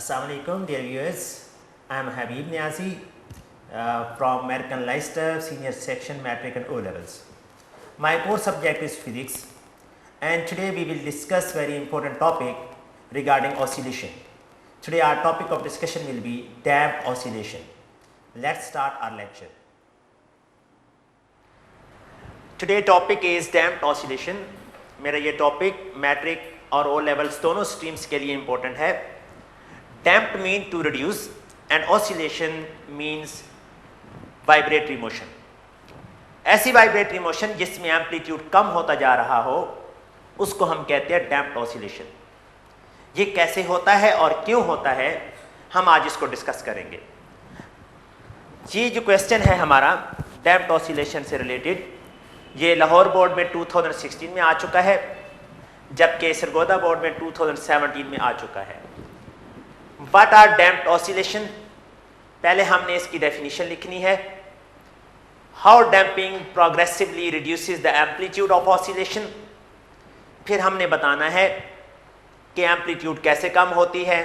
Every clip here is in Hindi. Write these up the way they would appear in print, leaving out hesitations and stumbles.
Assalamualaikum dear viewers, I am Habib Niazi from American Leicester Senior Section Matric and O Levels. My core subject is physics and today we will discuss very important topic regarding oscillation. Today our topic of discussion will be damped oscillation. Let's start our lecture. Today topic is damped oscillation. मेरा ये टॉपिक मैट्रिक और ओ लेवल्स दोनों स्ट्रीम्स के लिए इम्पोर्टेंट है. Damped mean to reduce and oscillation means vibratory motion. ऐसी vibratory motion जिसमें एम्पलीट्यूड कम होता जा रहा हो उसको हम कहते हैं damped oscillation. ये कैसे होता है और क्यों होता है हम आज इसको डिस्कस करेंगे. ये जो क्वेश्चन है हमारा damped oscillation से रिलेटेड, ये लाहौर बोर्ड में 2016 में आ चुका है जबकि सरगोदा बोर्ड में 2017 में आ चुका है. What are damped oscillation? पहले हमने इसकी डेफिनेशन लिखनी है. How damping progressively reduces the amplitude of oscillation. फिर हमने बताना है कि एम्पलीट्यूड कैसे कम होती है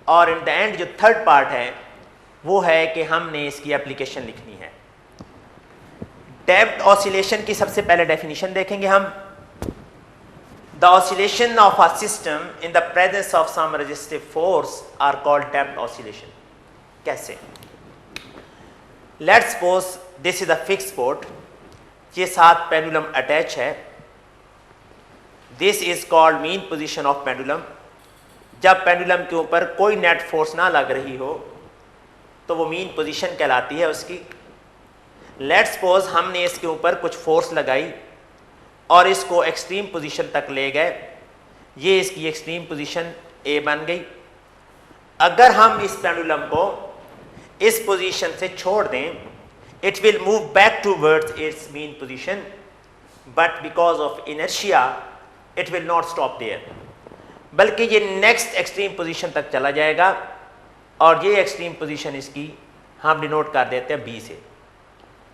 और इन द एंड जो थर्ड पार्ट है वो है कि हमने इसकी एप्लीकेशन लिखनी है. Damped oscillation की सबसे पहले डेफिनेशन देखेंगे हम. The oscillation of a system in the presence of some resistive force are called damped oscillation. कैसे? Let's suppose this is a fixed board. ये साथ pendulum attach है. This is called mean position of pendulum. जब pendulum के ऊपर कोई net force ना लग रही हो तो वो mean position कहलाती है उसकी. Let's suppose हमने इसके ऊपर कुछ force लगाई और इसको एक्सट्रीम पोजीशन तक ले गए. ये इसकी एक्सट्रीम पोजीशन ए बन गई. अगर हम इस पेंडुलम को इस पोजीशन से छोड़ दें, it will move back towards its mean position, but because of inertia it will not stop there, बल्कि ये नेक्स्ट एक्सट्रीम पोजीशन तक चला जाएगा. और ये एक्सट्रीम पोजीशन इसकी हम डिनोट कर देते हैं बी से.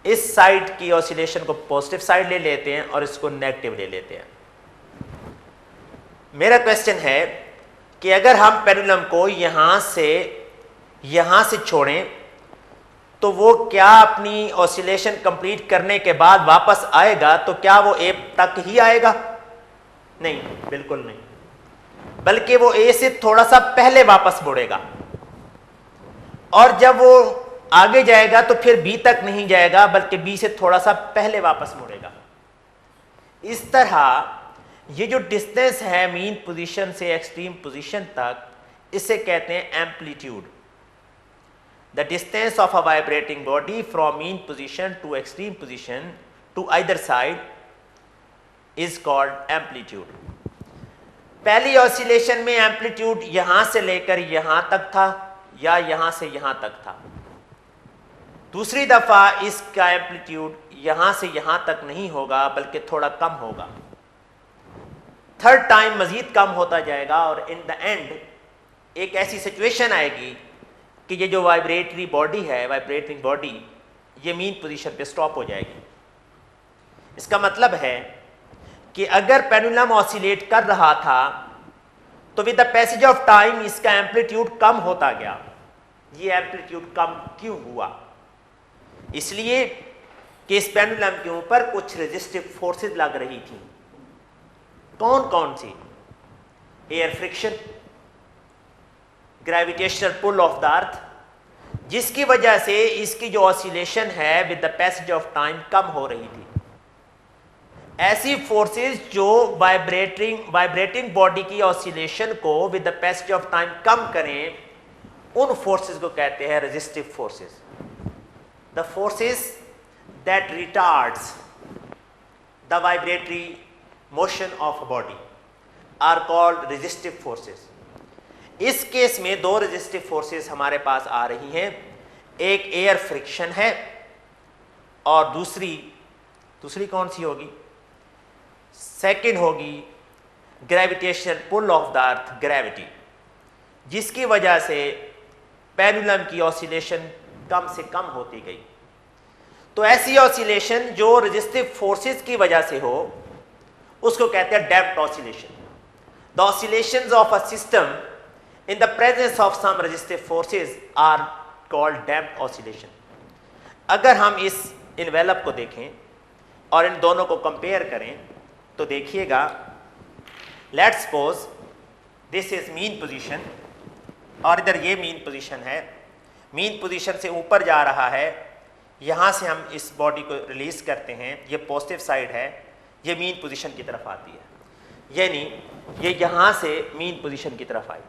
इस साइड की ऑसिलेशन को पॉजिटिव साइड ले लेते हैं और इसको नेगेटिव ले लेते हैं. मेरा क्वेश्चन है कि अगर हम पेंडुलम को यहां से छोड़ें तो वो क्या अपनी ऑसिलेशन कंप्लीट करने के बाद वापस आएगा? तो क्या वो ए तक ही आएगा? नहीं, बिल्कुल नहीं, बल्कि वो ए से थोड़ा सा पहले वापस मुड़ेगा और जब वो आगे जाएगा तो फिर बी तक नहीं जाएगा बल्कि बी से थोड़ा सा पहले वापस मुड़ेगा. इस तरह ये जो डिस्टेंस है मीन पोजीशन से एक्सट्रीम पोजीशन तक, इसे कहते हैं amplitude. The distance of a vibrating body from mean position to extreme position to either side is called amplitude. पहली ऑसिलेशन में एम्पलीट्यूड यहां से लेकर यहां तक था या यहां से यहां तक था. दूसरी दफा इसका एम्पलीट्यूड यहां से यहां तक नहीं होगा बल्कि थोड़ा कम होगा. थर्ड टाइम मजीद कम होता जाएगा और इन द एंड एक ऐसी सिचुएशन आएगी कि ये जो वाइब्रेटिंग बॉडी ये मीन पोजीशन पे स्टॉप हो जाएगी. इसका मतलब है कि अगर पेंडुलम ऑसिलेट कर रहा था तो with the passage of time इसका एम्पलीट्यूड कम होता गया. ये एम्पलीट्यूड कम क्यों हुआ? इसलिए कि इस पेंडुलम के ऊपर कुछ रेजिस्टिव फोर्सेस लग रही थी. कौन कौन सी? Air friction, gravitational pull of the earth, जिसकी वजह से इसकी जो ऑसिलेशन है with the passage of time कम हो रही थी. ऐसी फोर्सेस जो वाइब्रेटिंग बॉडी की ऑसिलेशन को with the passage of time कम करें, उन फोर्सेस को कहते हैं resistive forces. The forces that retards the vibratory motion of a body are called resistive forces. इस केस में दो resistive forces हमारे पास आ रही हैं. एक एयर फ्रिक्शन है और दूसरी कौन सी होगी? सेकंड होगी gravitational pull of the earth, gravity, जिसकी वजह से पेंडुलम की ऑसिलेशन कम से कम होती गई. तो ऐसी ऑसिलेशन जो रेजिस्टिव फोर्सेस की वजह से हो उसको कहते हैं damped oscillation. The oscillations of a system in the presence of some resistive forces are called damped oscillation. अगर हम इस इन्वेलप को देखें और इन दोनों को कंपेयर करें तो देखिएगा, let's suppose this is mean position और इधर ये मीन पोजीशन है। मीन पोजीशन से ऊपर जा रहा है, यहाँ से हम इस बॉडी को रिलीज करते हैं, ये पॉजिटिव साइड है, ये मीन पोजीशन की तरफ आती है, यानी ये यहाँ से मीन पोजीशन की तरफ आई,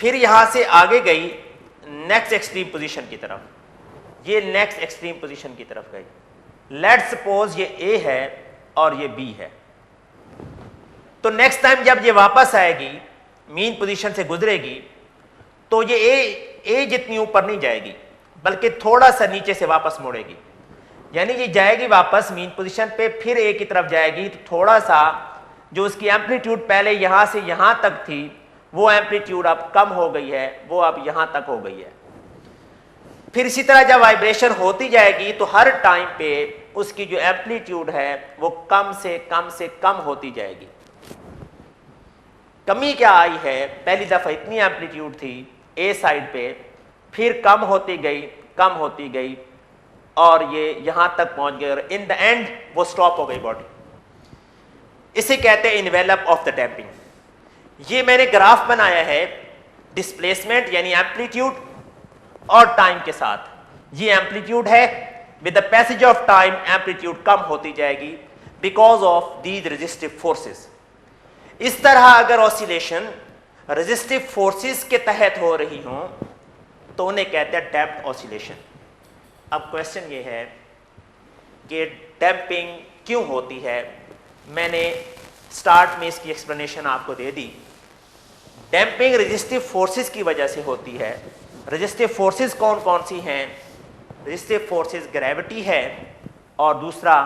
फिर यहाँ से आगे गई नेक्स्ट एक्सट्रीम पोजीशन की तरफ, ये नेक्स्ट एक्सट्रीम पोजीशन की तरफ गई। लेट्स सपोज ये ए है और ये बी है, तो नेक्स्ट टाइम जब ये वापस आएगी मीन पोजीशन से गुजरेगी तो ये ए जितनी ऊपर नहीं जाएगी बल्कि थोड़ा सा नीचे से वापस मुड़ेगी, यानी ये जाएगी वापस मीन पोजीशन पे, फिर ए की तरफ जाएगी, तो थोड़ा सा जो उसकी एम्पलीट्यूड पहले यहाँ से यहाँ तक थी वो एम्पलीट्यूड अब कम हो गई है, वो अब यहाँ तक हो गई है। फिर इसी तरह जब वाइब्रेशन होती जाएगी तो हर टाइम पे उसकी जो एम्पलीट्यूड है वो कम से कम होती जाएगी। कमी क्या आई है, पहली दफ़ा इतनी एम्पलीट्यूड थी ए साइड पे, फिर कम होती गई और ये यहाँ तक पहुँच गई और इन द एंड वो स्टॉप हो गई बॉडी। इसे कहते हैं इन्वेलप ऑफ द डैम्पिंग। ये मैंने ग्राफ बनाया है डिस्प्लेसमेंट यानी एम्पलीट्यूड और टाइम के साथ। ये एम्पलीट्यूड है, with the passage of time amplitude कम होती जाएगी because of these resistive forces. इस तरह अगर ऑसिलेशन रेजिस्टिव फोर्सेस के तहत हो रही हो तो उन्हें कहते हैं डैम्प्ड ऑसिलेशन। अब क्वेश्चन ये है कि डैम्पिंग क्यों होती है। मैंने स्टार्ट में इसकी एक्सप्लेनेशन आपको दे दी। डैम्पिंग रेजिस्टिव फोर्सेस की वजह से होती है। रेजिस्टिव फोर्सेस कौन कौन सी हैं? रेजिस्टिव फोर्सेस ग्रेविटी है और दूसरा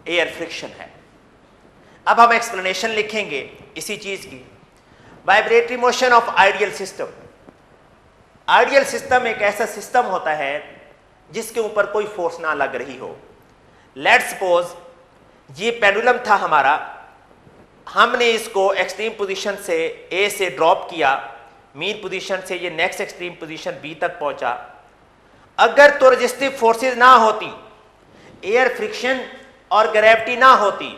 एयर फ्रिक्शन है। अब हम एक्सप्लेनेशन लिखेंगे इसी चीज की। Vibratory motion of ideal system. Ideal system एक ऐसा सिस्टम होता है जिसके ऊपर कोई फोर्स ना लग रही हो। लेट्स सपोज ये पेंडुलम था हमारा, हमने इसको एक्सट्रीम पोजीशन से ए से ड्रॉप किया, मीन पोजीशन से ये नेक्स्ट एक्सट्रीम पोजीशन बी तक पहुंचा। अगर तो रेजिस्टिव फोर्सेस ना होती, एयर फ्रिक्शन और ग्रेविटी ना होती,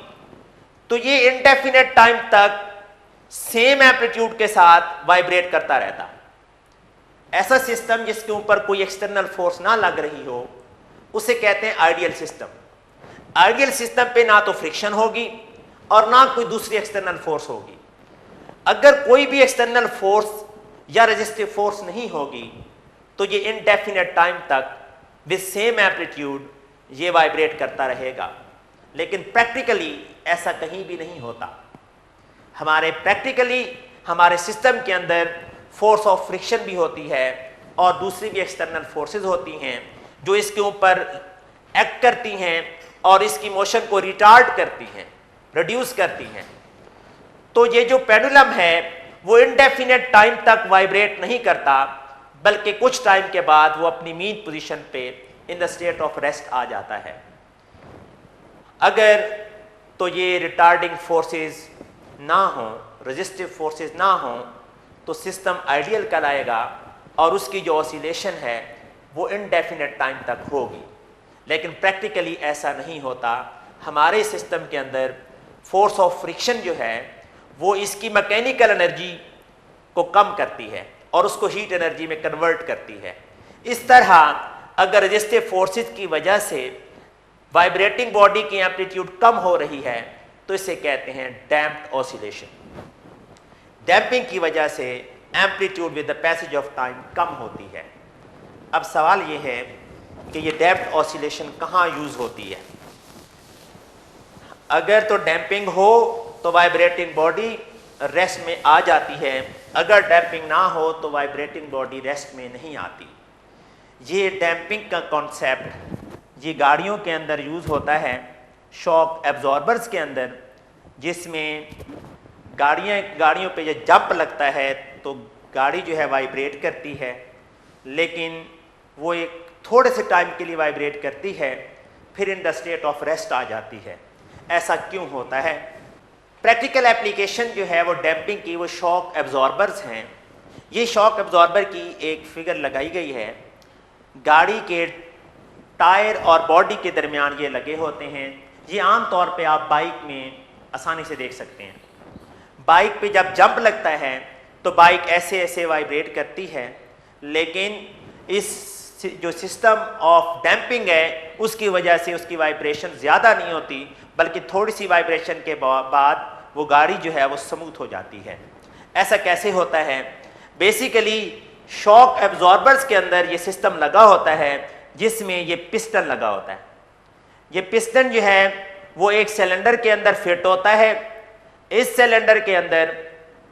तो ये इंडेफिनेट टाइम तक सेम एम्पलीट्यूड के साथ वाइब्रेट करता रहता। ऐसा सिस्टम जिसके ऊपर कोई एक्सटर्नल फोर्स ना लग रही हो उसे कहते हैं आइडियल सिस्टम। आइडियल सिस्टम पे ना तो फ्रिक्शन होगी और ना कोई दूसरी एक्सटर्नल फोर्स होगी। अगर कोई भी एक्सटर्नल फोर्स या रेजिस्टिव फोर्स नहीं होगी तो ये इनडेफिनेट टाइम तक विद सेम एम्पलीट्यूड ये वाइब्रेट करता रहेगा। लेकिन प्रैक्टिकली ऐसा कहीं भी नहीं होता। प्रैक्टिकली हमारे सिस्टम के अंदर फोर्स ऑफ फ्रिक्शन भी होती है और दूसरी भी एक्सटर्नल फोर्सेस होती हैं जो इसके ऊपर एक्ट करती हैं और इसकी मोशन को रिटार्ड करती हैं, रिड्यूस करती हैं। तो ये जो पेंडुलम है वो इनडेफिनेट टाइम तक वाइब्रेट नहीं करता, बल्कि कुछ टाइम के बाद वो अपनी मीन पोजीशन पे in the state of rest आ जाता है। अगर तो ये रिटार्डिंग फोर्सेस ना हो, रेजिस्टिव फोर्सेस ना हो, तो सिस्टम आइडियल कहलाएगा और उसकी जो ऑसिलेशन है वो इनडेफिनेट टाइम तक होगी। लेकिन प्रैक्टिकली ऐसा नहीं होता। हमारे सिस्टम के अंदर फोर्स ऑफ फ्रिक्शन जो है वो इसकी मैकेनिकल एनर्जी को कम करती है और उसको हीट एनर्जी में कन्वर्ट करती है। इस तरह अगर रेजिस्टिव फोर्सेस की वजह से वाइब्रेटिंग बॉडी की एम्पलीट्यूड कम हो रही है तो इसे कहते हैं डैम्प्ड ऑसिलेशन। डैम्पिंग की वजह से amplitude with the passage of time कम होती है। अब सवाल यह है कि ये डैम्प्ड ऑसिलेशन कहाँ यूज होती है। अगर तो डैम्पिंग हो तो वाइब्रेटिंग बॉडी रेस्ट में आ जाती है, अगर डैम्पिंग ना हो तो वाइब्रेटिंग बॉडी रेस्ट में नहीं आती। ये डैम्पिंग का कॉन्सेप्ट ये गाड़ियों के अंदर यूज होता है, शॉक एब्जॉर्बर्स के अंदर, जिसमें गाड़ियों पे जब जंप लगता है तो गाड़ी जो है वाइब्रेट करती है, लेकिन वो एक थोड़े से टाइम के लिए वाइब्रेट करती है, फिर in the state of rest आ जाती है। ऐसा क्यों होता है? प्रैक्टिकल एप्लीकेशन जो है वो डैम्पिंग की वो शॉक एब्जॉर्बर्स हैं। ये शॉक एब्जॉर्बर की एक फिगर लगाई गई है, गाड़ी के टायर और बॉडी के दरमियान ये लगे होते हैं। ये आम तौर पे आप बाइक में आसानी से देख सकते हैं। बाइक पे जब जंप लगता है तो बाइक ऐसे ऐसे वाइब्रेट करती है, लेकिन इस जो सिस्टम ऑफ डैम्पिंग है उसकी वजह से उसकी वाइब्रेशन ज़्यादा नहीं होती, बल्कि थोड़ी सी वाइब्रेशन के बाद वो गाड़ी जो है वो स्मूथ हो जाती है। ऐसा कैसे होता है? बेसिकली शॉक एब्जॉर्बर्स के अंदर ये सिस्टम लगा होता है जिसमें ये पिस्टन लगा होता है। ये पिस्टन जो है वो एक सिलेंडर के अंदर फिट होता है। इस सिलेंडर के अंदर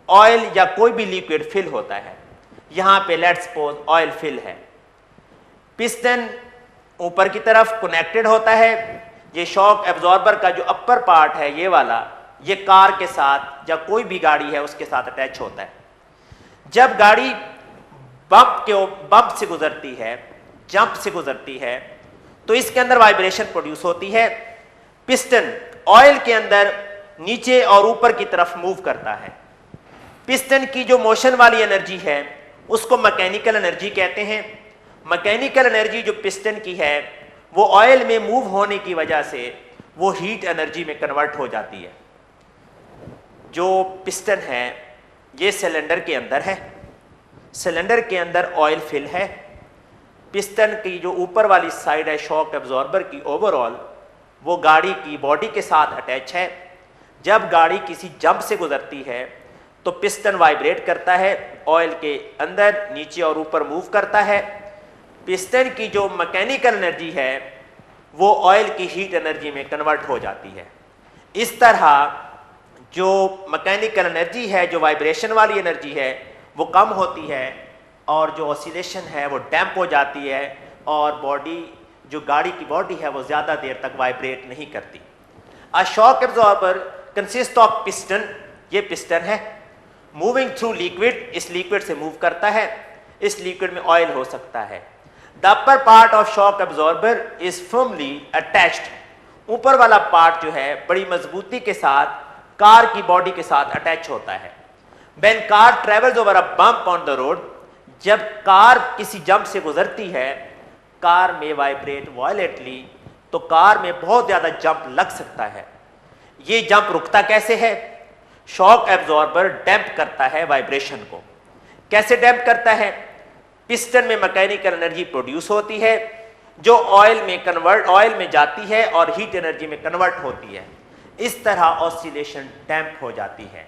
ऑयल या कोई भी लिक्विड फिल होता है। यहाँ पे लेट्स सपोज ऑयल फिल है। पिस्टन ऊपर की तरफ कनेक्टेड होता है। ये शॉक एब्जॉर्बर का जो अपर पार्ट है ये वाला, ये कार के साथ या कोई भी गाड़ी है उसके साथ अटैच होता है। जब गाड़ी बम्प से गुजरती है, जंप से गुजरती है, तो इसके अंदर वाइब्रेशन प्रोड्यूस होती है। पिस्टन ऑयल के अंदर नीचे और ऊपर की तरफ मूव करता है। पिस्टन की जो मोशन वाली एनर्जी है उसको मैकेनिकल एनर्जी कहते हैं। मैकेनिकल एनर्जी जो पिस्टन की है वो ऑयल में मूव होने की वजह से वो हीट एनर्जी में कन्वर्ट हो जाती है। जो पिस्टन है ये सिलेंडर के अंदर है। सिलेंडर के अंदर ऑयल फिल है। पिस्टन की जो ऊपर वाली साइड है शॉक एब्जॉर्बर की ओवरऑल, वो गाड़ी की बॉडी के साथ अटैच है। जब गाड़ी किसी जंप से गुजरती है तो पिस्टन वाइब्रेट करता है, ऑयल के अंदर नीचे और ऊपर मूव करता है। पिस्टन की जो मैकेनिकल एनर्जी है वो ऑयल की हीट एनर्जी में कन्वर्ट हो जाती है। इस तरह जो मैकेनिकल एनर्जी है, जो वाइब्रेशन वाली एनर्जी है, वो कम होती है और जो ऑसिलेशन है वो डैम्प हो जाती है और बॉडी, जो गाड़ी की बॉडी है, वो ज़्यादा देर तक वाइब्रेट नहीं करती। A shock absorber consist of piston, ये पिस्टन है, मूविंग थ्रू लिक्विड, इस लिक्विड से मूव करता है। इस लिक्विड में ऑयल हो सकता है। The upper part of shock absorber is firmly attached, ऊपर वाला पार्ट जो है बड़ी मजबूती के साथ कार की बॉडी के साथ अटैच होता है। When car travels over a bump on the road, जब कार किसी जंप से गुजरती है, कार में वाइब्रेट वायलेंटली, तो कार में बहुत ज्यादा जंप लग सकता है। ये जंप रुकता कैसे है? शॉक एब्जॉर्बर डैम्प करता है वाइब्रेशन को। कैसे डैम्प करता है? पिस्टन में मैकेनिकल एनर्जी प्रोड्यूस होती है जो ऑयल में जाती है और हीट एनर्जी में कन्वर्ट होती है। इस तरह ऑसिलेशन डैम्प हो जाती है।